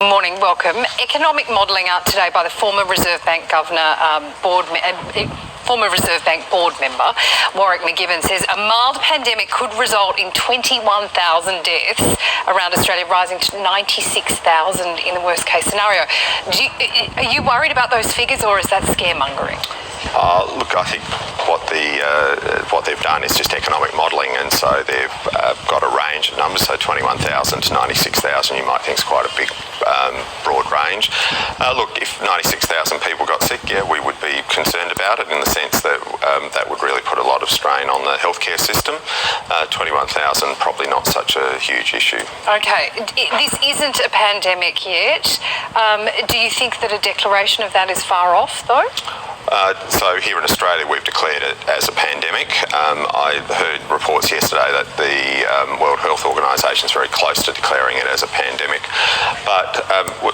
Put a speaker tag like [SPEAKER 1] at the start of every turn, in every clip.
[SPEAKER 1] Morning, welcome. Economic modelling out today by the former Reserve Bank Governor, former Reserve Bank board member, Warwick McGibbon, says a mild pandemic could result in 21,000 deaths around Australia, rising to 96,000 in the worst case scenario. Are you worried about those figures, or is that scaremongering?
[SPEAKER 2] Look, I think what they've done is just economic modelling, and so they've got a range of numbers. So 21,000 to 96,000, you might think is quite a big, broad range. Look, if 96,000 people got sick, yeah, we would be concerned about it in the sense that that would really put a lot of strain on the healthcare system. 21,000, probably not such a huge issue.
[SPEAKER 1] Okay, this isn't a pandemic yet. Do you think that a declaration of that is far off, though?
[SPEAKER 2] So here in Australia, we've declared it as a pandemic. I heard reports yesterday that the World Health Organisation is very close to declaring it as a pandemic. But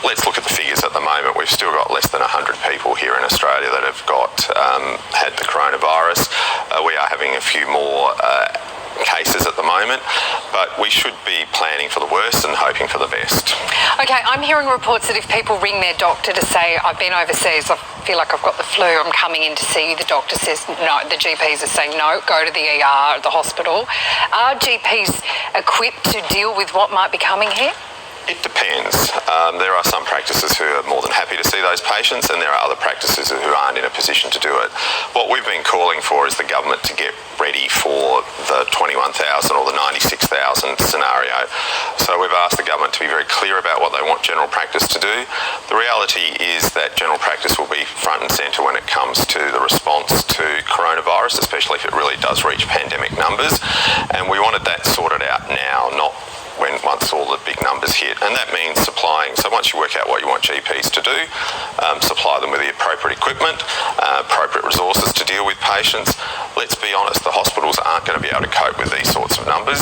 [SPEAKER 2] let's look at the figures at the moment. We've still got less than 100 people here in Australia that have had the coronavirus. We are having a few more cases at the moment, but we should be planning for the worst and hoping for the best.
[SPEAKER 1] Okay, I'm hearing reports that if people ring their doctor to say, I've been overseas, I feel like I've got the flu, I'm coming in to see you, the doctor says no, the GPs are saying no, go to the ER, the hospital. Are GPs equipped to deal with what might be coming here?
[SPEAKER 2] It depends. There are some practices who are more than happy to see those patients, and there are other practices who aren't in a position to do it. What we've been calling for is the government to get ready for the 21,000 or the 96,000 scenario. So we've asked the government to be very clear about what they want general practice to do. The reality is that general practice will be front and centre when it comes to the response to coronavirus, especially if it really does reach pandemic numbers. And we wanted that sorted out now, not once all the big numbers hit. And that means supplying, so once you work out what you want GPs to do, supply them with the appropriate equipment, appropriate resources to deal with patients. Let's be honest, the hospitals aren't going to be able to cope with these sorts of numbers,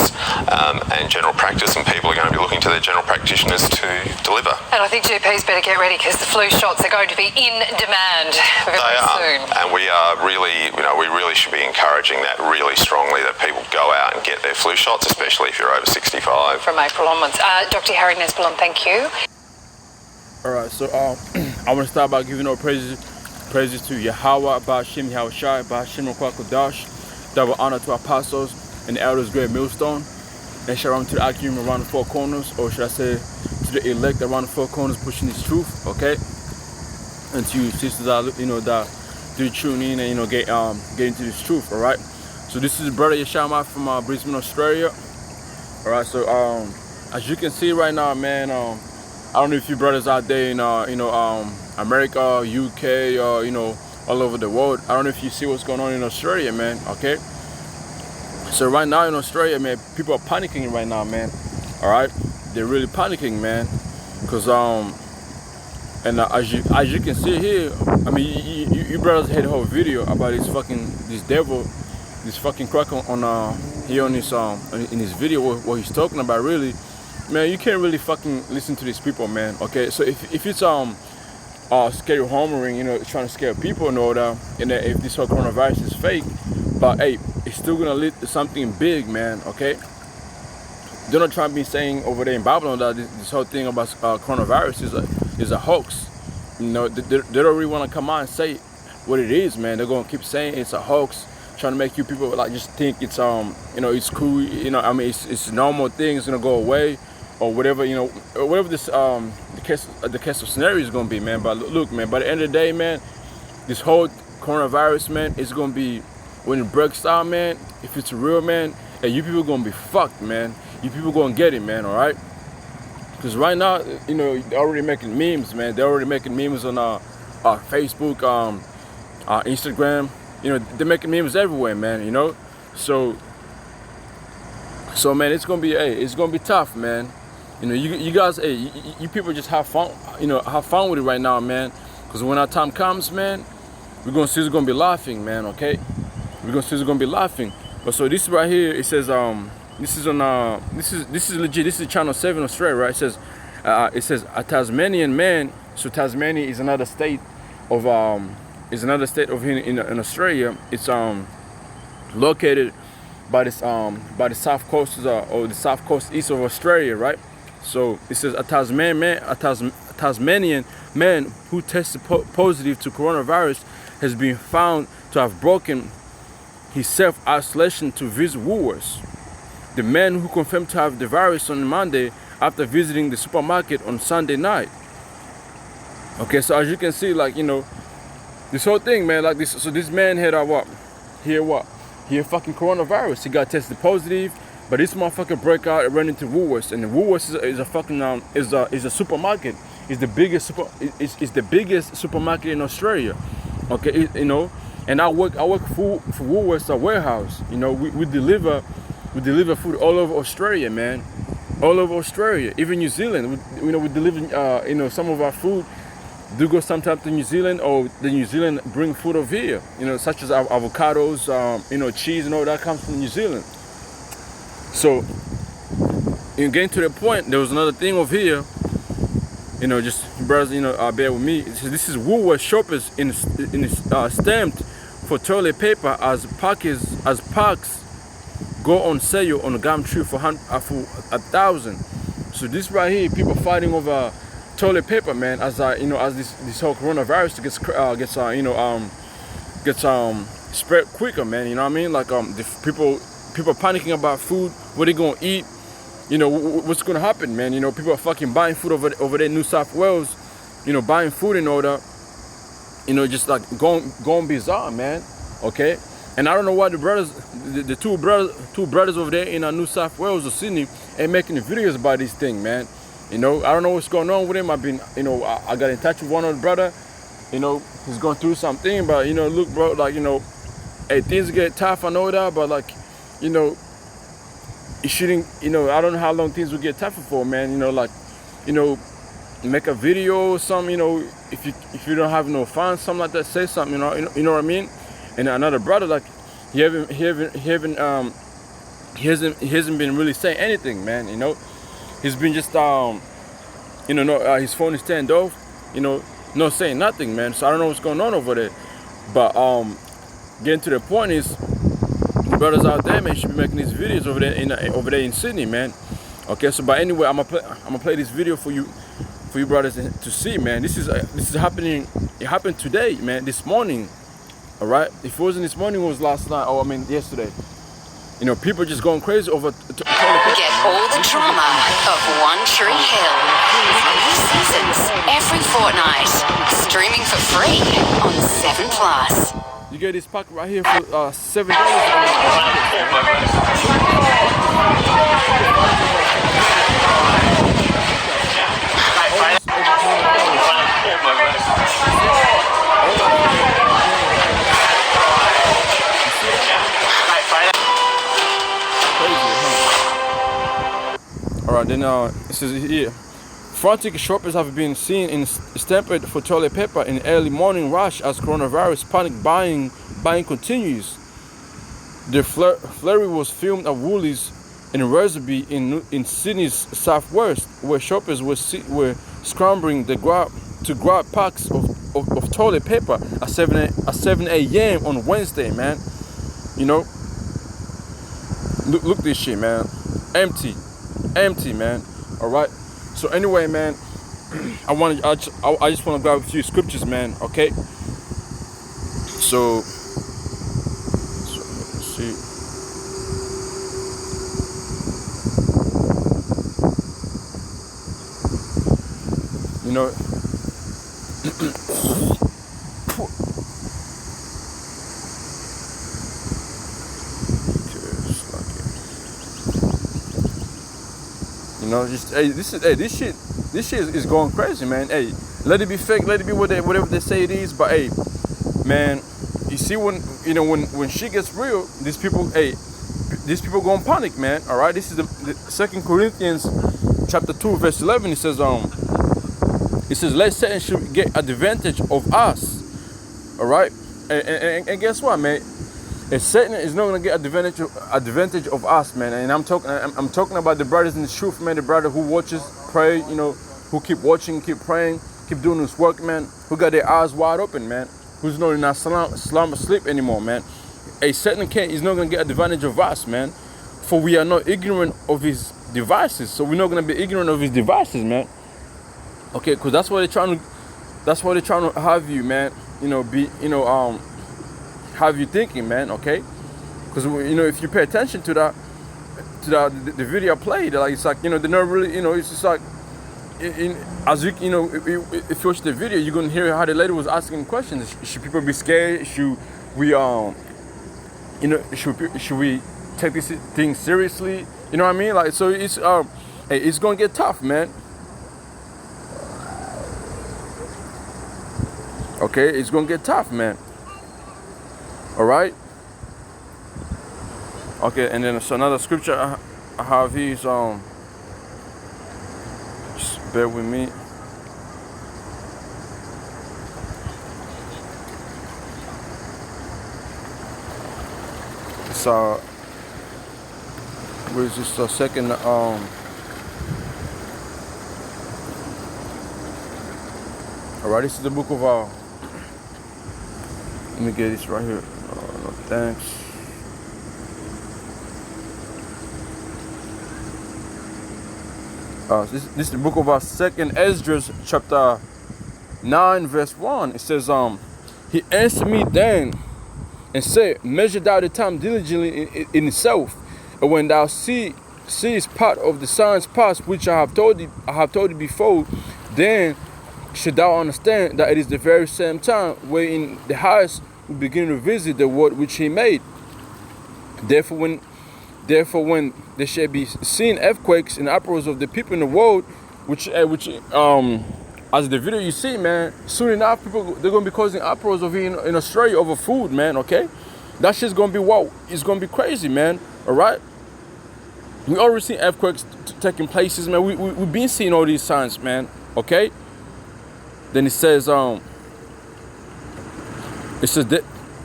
[SPEAKER 2] and general practice and people are going to be looking to their general practitioners to deliver.
[SPEAKER 1] And I think GPs better get ready, because the flu shots are going to be in demand very soon.
[SPEAKER 2] And we are really, we really should be encouraging that really strongly, that people go out and get their flu shots, especially if you're over 65.
[SPEAKER 1] From April onwards. Dr. Harry Nesbillon, thank you.
[SPEAKER 3] All right, so I want to start by giving our praises to Yahweh, Ba'ashem Yahushai, Ba'ashem Kwakadash, double honor to our apostles and the elders, great millstone, and shalom to the Akim around the four corners, or should I say to the elect around the four corners pushing this truth, okay? And to you sisters that do tune in and get into this truth, all right? So this is brother Yashama from Brisbane, Australia. All right, so as you can see right now, man, I don't know if you brothers out there in America, UK, all over the world. I don't know if you see what's going on in Australia, man. Okay, so right now in Australia, man, people are panicking right now, man. All right, they're really panicking, man, because and as you can see here, I mean, you brothers had a whole video about this devil, this fucking crack on here on his in his video what he's talking about. Really, man, you can't really fucking listen to these people, man. Okay, so if it's scary homering, trying to scare people and all that, and if this whole coronavirus is fake, but hey, it's still gonna lead to something big, man. Okay, Donald Trump been saying over there in Babylon that this whole thing about coronavirus is a hoax. They don't really want to come out and say what it is, man. They're gonna keep saying it's a hoax, trying to make you people like just think it's it's cool, I mean it's a normal thing, it's gonna go away or whatever, whatever this the case of scenario is gonna be, man. But look, man, by the end of the day, man, this whole coronavirus, man, is gonna be, when it breaks out, man, if it's real, man, hey, you people gonna be fucked, man. You people gonna get it, man, all right? Because right now, they're already making memes, man. They're already making memes on Facebook, Instagram. They're making memes everywhere, man. So man, it's gonna be tough, man. You guys, hey, you people just have fun, have fun with it right now, man. Because when our time comes, man, we're gonna see it's gonna be laughing, man. Okay, we're gonna see it's gonna be laughing. But so this right here, it says this is on this is legit. This is Channel 7 Australia, right? It says a Tasmanian man. So Tasmania is another state of here in Australia. It's located by the south coast or the south coast east of Australia, right? So it says a Tasmanian man who tested positive to coronavirus has been found to have broken his self-isolation to visit Woolworths. The man who confirmed to have the virus on Monday after visiting the supermarket on Sunday night. Okay, so as you can see, like, you know, this whole thing, man, like this. So this man had He had fucking coronavirus. He got tested positive, but this motherfucker broke out and ran into Woolworths, and the Woolworths is a fucking is a supermarket. It's the biggest supermarket in Australia. Okay, you know, and I work for Woolworths, a warehouse. You know, we deliver food all over Australia, man, all over Australia, even New Zealand. We deliver some of our food do go sometimes to New Zealand, or the New Zealand bring food over here, you know, such as avocados, cheese and all that comes from New Zealand. So, in getting to the point, there was another thing over here, you know, just brothers, bear with me. This is Woolworths shoppers in stamped for toilet paper as packs go on sale on Gumtree for 1,000. So this right here, people fighting over toilet paper, man, as this whole coronavirus gets spread quicker, man. You know what I mean? Like the people panicking about food, what they gonna eat, you know, what's gonna happen, man. You know, people are fucking buying food over there in New South Wales, you know, buying food in order, you know, just like going bizarre, man. Okay, and I don't know why the two brothers over there in New South Wales or Sydney ain't making videos about this thing, man. You know, I don't know what's going on with him. I got in touch with one of the brother. You know, he's going through something, but you know, look, bro, like, you know, hey, things get tough, I know that, but like, you know, it shouldn't, you know, I don't know how long things will get tougher for, man. You know, like, you know, make a video or something, you know, if you don't have no fun, something like that, say something, you know what I mean? And another brother, like, he hasn't been really saying anything, man. You know, he's been just his phone is turned off, you know, not saying nothing, man. So I don't know what's going on over there, but getting to the point is, the brothers out there, man, should be making these videos over there in Sydney, man. Okay, so but anyway, I'm gonna play this video for you brothers to see, man. This is happening. It happened today, man. This morning. All right. If it wasn't this morning, it was last night. Oh, I mean yesterday. You know, people just going crazy over.
[SPEAKER 4] Get all the drama of One Tree Hill. New seasons every fortnight. Streaming for free on 7plus.
[SPEAKER 3] You get this pack right here for $7. Alright, then it says here, frantic shoppers have been seen stamped for toilet paper in early morning rush as coronavirus panic buying continues. The flurry was filmed at Woolies in Reserby in Sydney's southwest, where shoppers were scrambling to grab packs of toilet paper at 7 a.m. on Wednesday, man. You know, look this shit, man. Empty, man. All right. So anyway, man, I just want to grab a few scriptures, man. Okay. So let's see. You know. You know, just this shit is going crazy, man. Hey, let it be fake, let it be whatever they say it is. But hey, man, you see when shit gets real, these people gonna panic, man. All right, this is the 2 Corinthians chapter 2 verse 11. It says let Satan should get advantage of us. All right, and guess what, man? If Satan is not gonna get advantage of us, man, and I'm talking about the brothers in the truth, man, the brother who watches, pray, you know, who keep watching, keep praying, keep doing his work, man, who got their eyes wide open, man, who's not in that slumber sleep anymore, man. Satan is not gonna get advantage of us, man, for we are not ignorant of his devices. So we're not gonna be ignorant of his devices, man. Okay, because that's what they're trying to have you, man. Have you thinking, man. Okay, because if you pay attention to that, the video I played, like it's like they're not really, it's just like, as if you watch the video, you're gonna hear how the lady was asking questions. Should people be scared? Should we should we take this thing seriously? You know what I mean? Like, so it's gonna get tough, man. Okay, it's gonna get tough, man. All right. Okay, and then so another scripture I have here is just bear with me. It's where is this second alright, this is the book of let me get this right here. No, thanks. This is the book of our second Ezra, chapter 9, verse 1. It says, he answered me then and said, measure thou the time diligently in itself, and when thou seest part of the signs past which I have told thee before, then should thou understand that it is the very same time wherein the highest will begin to visit the world which he made. Therefore when there shall be seen earthquakes and uproars of the people in the world, which as the video you see, man, soon enough they're gonna be causing uproars over here in Australia over food, man. Okay, that shit's gonna be it's gonna be crazy, man. All right, we already seen earthquakes taking places, man. We've been seeing all these signs, man. Okay, then it says that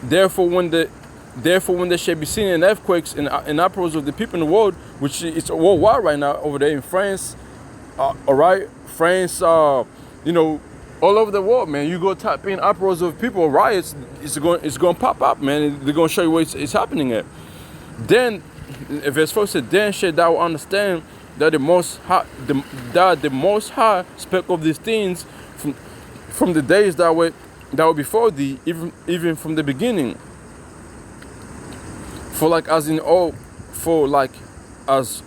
[SPEAKER 3] therefore when there shall be seen in earthquakes and uproars of the people in the world, which it's worldwide right now over there in France, all right, France, all over the world, man. You go type in uproars of people, riots, it's going to pop up, man. They're going to show you where it's happening at. Then, verse 4 said, then shall thou understand that the Most High spake of these things from the days that were before thee, even from the beginning. For as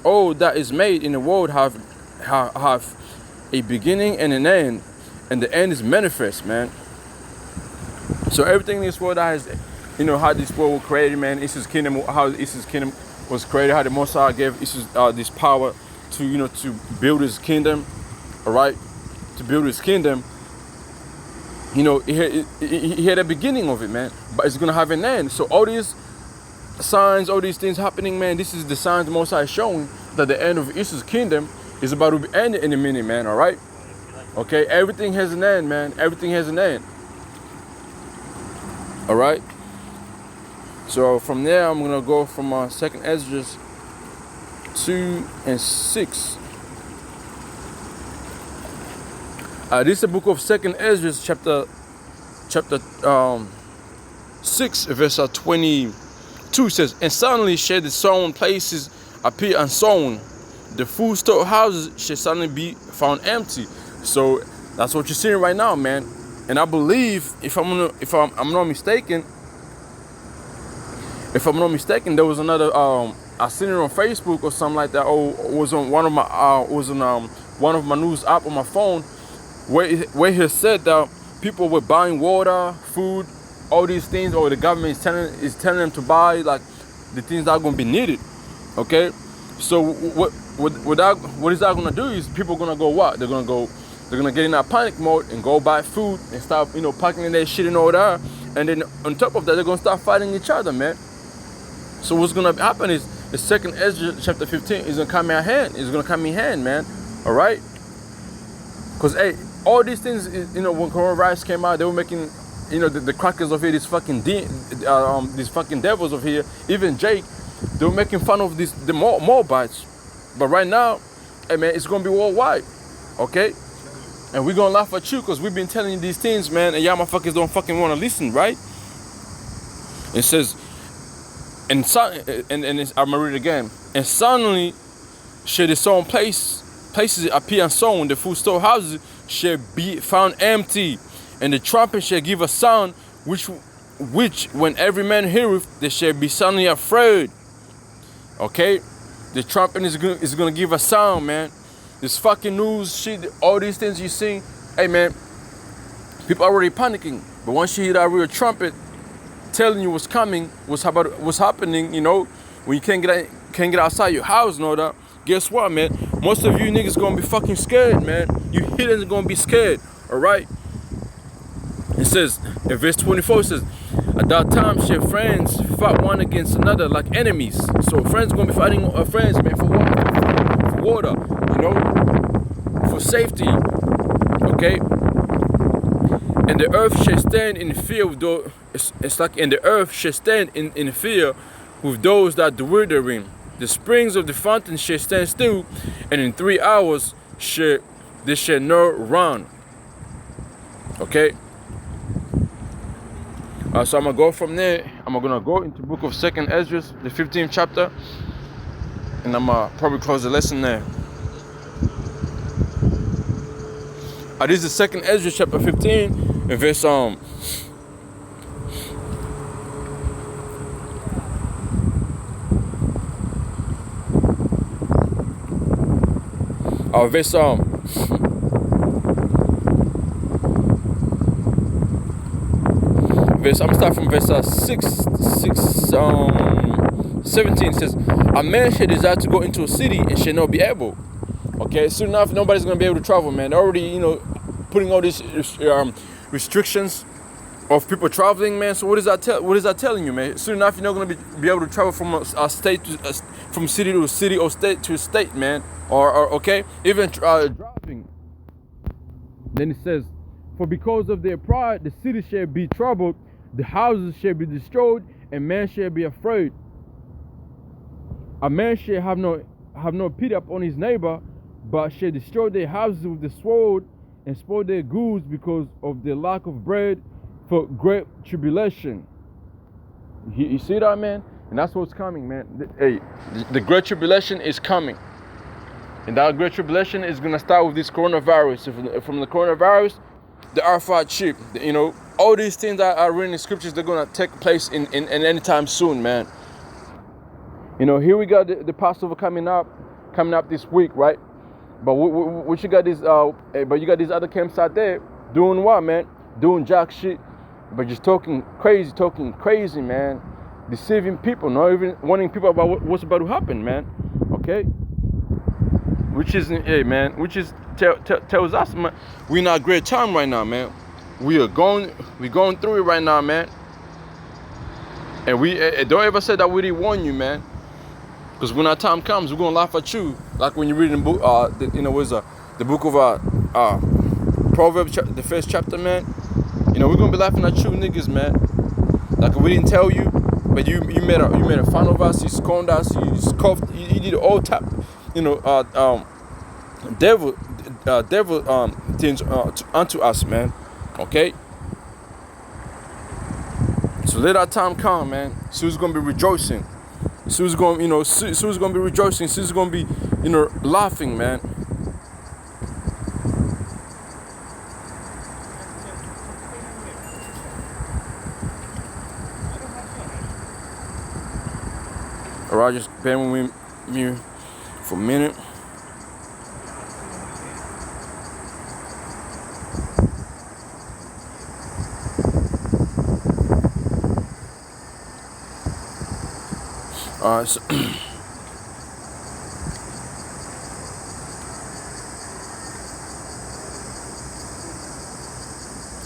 [SPEAKER 3] all that is made in the world have a beginning and an end, and the end is manifest, man. So everything in this world that has, how this world was created, man, His kingdom, how His kingdom was created, how the Most High gave this power to, to build His kingdom, all right, to build His kingdom. He had a beginning of it, man, but it's gonna have an end. So all these signs, all these things happening, man, this is the signs the Most High is showing that the end of His kingdom is about to be ended in a minute, man. All right, okay, everything has an end, man. Everything has an end. All right. So from there, I'm gonna go from 2nd Ezra 2 and 6. This is the book of 2nd Ezra, chapter 6, verse 22 says, and suddenly shall the sown places appear unsown. The food storehouses shall suddenly be found empty. So that's what you're seeing right now, man. And I believe, if I'm not mistaken, there was another I seen it on Facebook or something like that. Or it was on one of my news app on my phone, where he said that people were buying water, food, all these things, or the government is telling them to buy like the things that are going to be needed. Okay, so what is that going to do is people are going to go what? They're going to get in that panic mode and go buy food and start packing their shit and all that, and then on top of that they're going to start fighting each other, man. So what's going to happen is the 2nd Ezra chapter 15 is going to come in hand. It's going to come in hand, man. All right, because hey, all these things, when coronavirus came out, they were making, the crackers of here, these fucking devils of here, even Jake, they were making fun of the Moabites. But right now, hey man, it's gonna be worldwide, okay? And we're gonna laugh at you because we've been telling you these things, man, and y'all motherfuckers don't fucking want to listen, right? It says, I'm gonna read it again. And suddenly shall the sown places appear unsown, the food storehouses shall be found empty, and the trumpet shall give a sound, which when every man heareth, they shall be suddenly afraid. Okay, the trumpet is gonna give a sound, man. This fucking news shit, all these things you see, hey man, people are already panicking. But once you hear that real trumpet telling you what's coming, what's happening, you know, when you can't get outside your house and all that, guess what, man? Most of you niggas gonna be fucking scared, man. You hitters gonna be scared, all right? It says, in verse 24, it says, at that time shall friends fight one against another like enemies. So friends gonna be fighting friends, man, for water, you know, for safety, okay? And the earth shall stand in fear with those, and the earth shall stand in fear with those that dwell therein. The springs of the fountain shall stand still, and in 3 hours they shall not run. Okay? So I'm gonna go from there. I'm gonna go into the book of 2nd Ezra, the 15th chapter, and I'm gonna probably close the lesson there. This is 2nd Ezra chapter 15. And verse I'm gonna start from verse 17. It says, a man shall desire to go into a city and shall not be able. Okay, soon enough nobody's gonna be able to travel, man. They're already, you know, putting all these restrictions of people traveling, man. So what is that telling you, man? Soon enough, you're not gonna be able to travel from a state to from city to city or state to state, man. Or okay, even driving. Then it says, for because of their pride, the city shall be troubled, the houses shall be destroyed, and man shall be afraid. A man shall have no pity upon his neighbor, but shall destroy their houses with the sword, and spoil their goods because of the lack of bread for great tribulation. You see that, man? And that's what's coming, man. The great tribulation is coming. And that great tribulation is going to start with this coronavirus. From the coronavirus, the Alpha chip, you know, all these things that are written in scriptures, they're going to take place in any time soon, man. You know, here we got the Passover coming up this week, right? But what you got but you got these other camps out there doing what, man? Doing jack shit, but just talking crazy, man. Deceiving people, not even warning people about what's about to happen, man. Okay? Which is, tells us, man, we're in a great time right now, man. We're going through it right now, man. And we don't ever say that we didn't warn you, man. Because when our time comes, we're gonna laugh at you, like when you read in the book, the book of Proverbs, the first chapter, man. You know, we're gonna be laughing at you, niggas, man. Like we didn't tell you, but you made a fun of us, you scorned us, you scoffed, you did all type, you know, devil things unto us, man. Okay. So let our time come, man. Sue's gonna be rejoicing. Sue's gonna, you know, Sue's gonna be rejoicing. Sue's gonna be, you know, laughing, man. Alright, just bear with me for a minute. So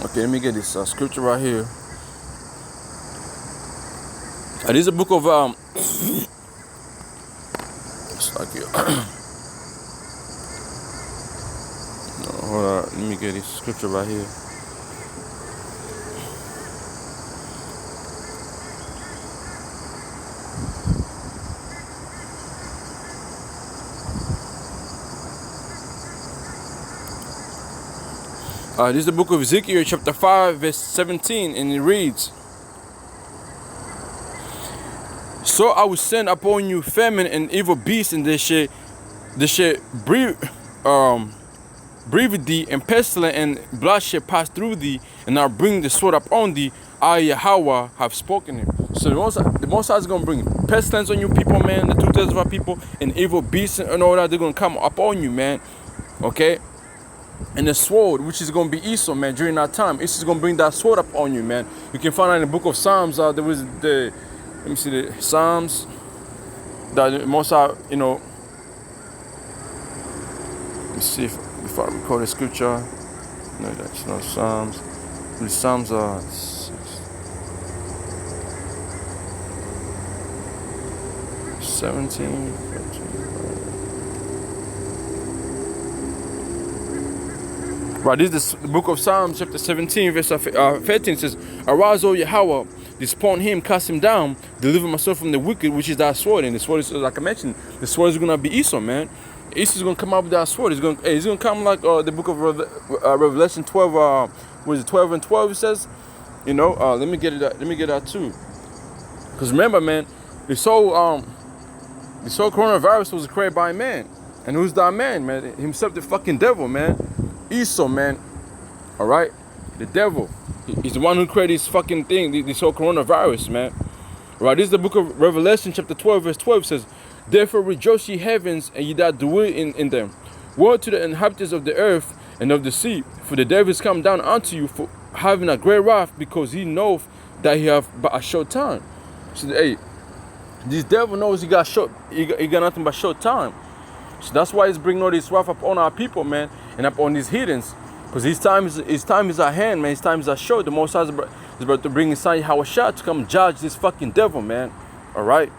[SPEAKER 3] okay, let me get this scripture right here. This is a book of it's like no, hold on, let me get this scripture right here. This is the book of Ezekiel, chapter 5, verse 17, and it reads, so I will send upon you famine and evil beasts, and they shall the shit breathe thee, and pestilence and blood shall pass through thee, and I'll bring the sword up on thee. I Yahweh have spoken it. So the Most High is gonna bring pestilence on you people, man. The 2/3 of our people and evil beasts and all that, they're gonna come up on you, man. Okay. And the sword, which is gonna be Esau, man, during that time, Esau is gonna bring that sword up on you, man. You can find out in the book of Psalms. There was the, let me see, the Psalms that the Most High, you know. Let me see if I recall the scripture. No, that's not Psalms. The Psalms are 17. Right, this is the book of Psalms, chapter 17, verse 13 says, Arise, O Yahweh, dispone him, cast him down, deliver myself from the wicked, which is thy sword. And the sword is, like I mentioned, the sword is gonna be Esau, man. Esau is gonna come out with that sword. He's gonna come like the book of Revelation 12. Was it 12 and 12? It says, you know. Let me get it. Let me get that too. Because remember, man, this whole coronavirus was created by man, and who's that man, man? Himself, the fucking devil, man. Esau, man. All right, the devil. He's the one who created this fucking thing, this whole coronavirus, man. Right. This is the book of Revelation, chapter 12, verse 12 says, Therefore rejoice ye heavens, and ye that dwell in them. Woe to the inhabitants of the earth and of the sea, for the devil is come down unto you for having a great wrath, because he knoweth that he have but a short time. So, hey, this devil knows he got nothing but short time. So that's why he's bringing all this wrath upon our people, man, and upon these heathens. Because his time is at hand, man. His time is at short. The Most High is about to bring his son Yahweh to come judge this fucking devil, man. All right.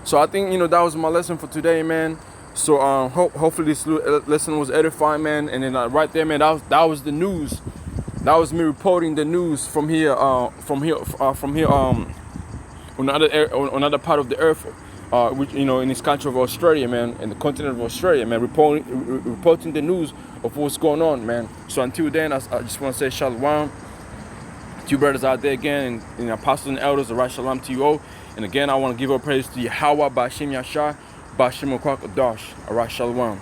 [SPEAKER 3] So I think, you know, that was my lesson for today, man. So hopefully this lesson was edifying, man. And then right there, man, that was the news. That was me reporting the news from here on another part of the earth, which, you know, in this country of Australia, man, in the continent of Australia, man, reporting the news of what's going on, man. So until then, I just want to say shalom to you brothers out there again, and apostles and elders, right, shalom to you all. And again, I want to give all praise to Yahweh, Ba'ashem Yashar, Ba'ashem Kwak Adash, all right, shalom.